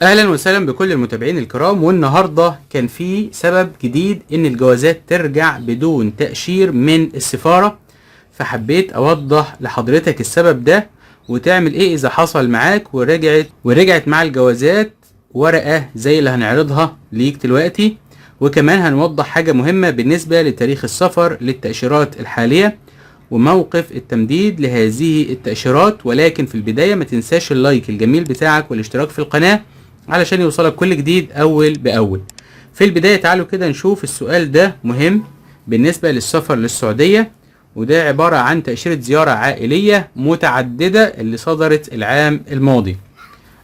اهلا وسهلا بكل المتابعين الكرام. والنهارده كان في سبب جديد ان الجوازات ترجع بدون تأشير من السفارة، فحبيت اوضح لحضرتك السبب ده وتعمل ايه اذا حصل معاك ورجعت مع الجوازات ورقة زي اللي هنعرضها ليك دلوقتي. وكمان هنوضح حاجة مهمة بالنسبة لتاريخ السفر للتأشيرات الحالية وموقف التمديد لهذه التأشيرات. ولكن في البداية ما تنساش اللايك الجميل بتاعك والاشتراك في القناة علشان يوصلك كل جديد أول بأول. في البداية تعالوا كده نشوف السؤال ده مهم بالنسبة للسفر للسعودية، وده عبارة عن تأشيرة زيارة عائلية متعددة اللي صدرت العام الماضي.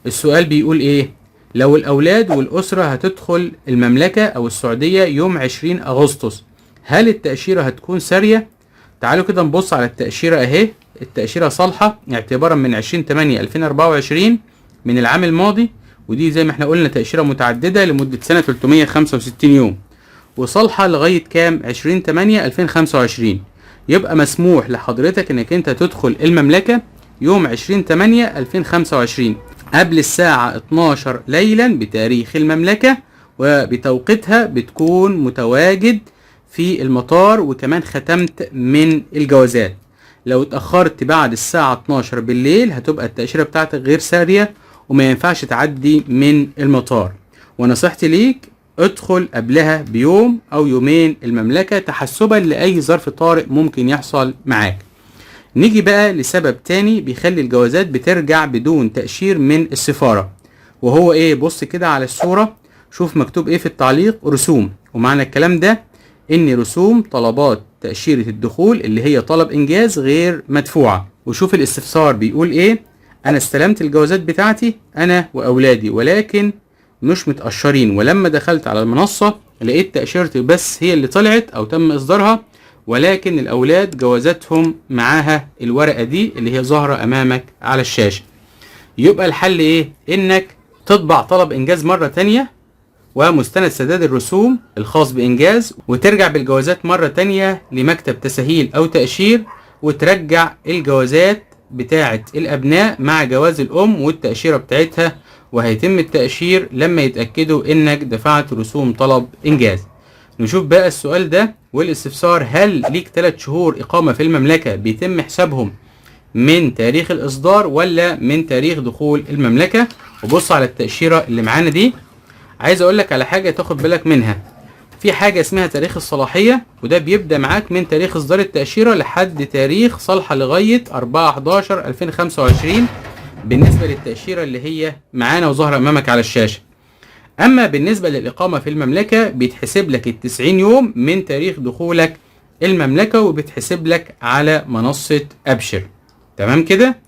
السؤال بيقول ايه؟ لو الأولاد والأسرة هتدخل المملكة أو السعودية يوم 20 أغسطس، هل التأشيرة هتكون سارية؟ تعالوا كده نبص على التأشيرة اهي. التأشيرة صالحة اعتبارا من 20/8/2024 من العام الماضي، ودي زي ما احنا قلنا تأشيرة متعددة لمدة سنة 365 يوم، وصالحة لغاية كام؟ 20/8/2025. يبقى مسموح لحضرتك انك انت تدخل المملكة يوم 20/8/2025 قبل الساعة 12 ليلا بتاريخ المملكة، وبتوقيتها بتكون متواجد في المطار وكمان ختمت من الجوازات. لو اتأخرت بعد الساعة 12 بالليل هتبقى التأشيرة بتاعتك غير سارية وما ينفعش تعدي من المطار. ونصيحتي ليك ادخل قبلها بيوم او يومين المملكة تحسبا لأي ظرف طارئ ممكن يحصل معاك. نيجي بقى لسبب تاني بيخلي الجوازات بترجع بدون تأشير من السفارة، وهو ايه؟ بص كده على الصورة، شوف مكتوب ايه في التعليق: رسوم. ومعنى الكلام ده ان رسوم طلبات تأشيرة الدخول اللي هي طلب انجاز غير مدفوعة. وشوف الاستفسار بيقول ايه: انا استلمت الجوازات بتاعتي انا واولادي ولكن مش متأشرين، ولما دخلت على المنصة لقيت تأشيرتي بس هي اللي طلعت او تم اصدارها، ولكن الاولاد جوازاتهم معاها الورقة دي اللي هي ظاهرة امامك على الشاشة. يبقى الحل ايه؟ انك تطبع طلب انجاز مرة تانية ومستند سداد الرسوم الخاص بإنجاز، وترجع بالجوازات مرة تانية لمكتب تسهيل أو تأشير، وترجع الجوازات بتاعة الأبناء مع جواز الأم والتأشيرة بتاعتها، وهيتم التأشير لما يتأكدوا إنك دفعت رسوم طلب إنجاز. نشوف بقى السؤال ده والاستفسار: هل ليك 3 شهور إقامة في المملكة بيتم حسابهم من تاريخ الإصدار ولا من تاريخ دخول المملكة؟ وبص على التأشيرة اللي معانا دي. عايز اقول لك على حاجة تاخد بالك منها، في حاجة اسمها تاريخ الصلاحية، وده بيبدأ معاك من تاريخ اصدار التأشيرة لحد تاريخ صالحة لغاية 4/11/2025 بالنسبة للتأشيرة اللي هي معانا وظاهرة امامك على الشاشة. اما بالنسبة للإقامة في المملكة بيتحسب لك ال90 يوم من تاريخ دخولك المملكة، وبتحسب لك على منصة ابشر. تمام كده؟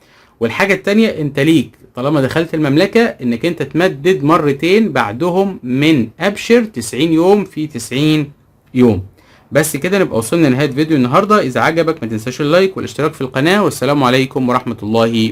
والحاجة التانية، انت ليك طالما دخلت المملكة انك انت تمدد مرتين بعدهم من ابشر 90 يوم في 90 يوم. بس كده نبقى وصلنا لنهاية فيديو النهاردة. اذا عجبك ما تنساش اللايك والاشتراك في القناة، والسلام عليكم ورحمة الله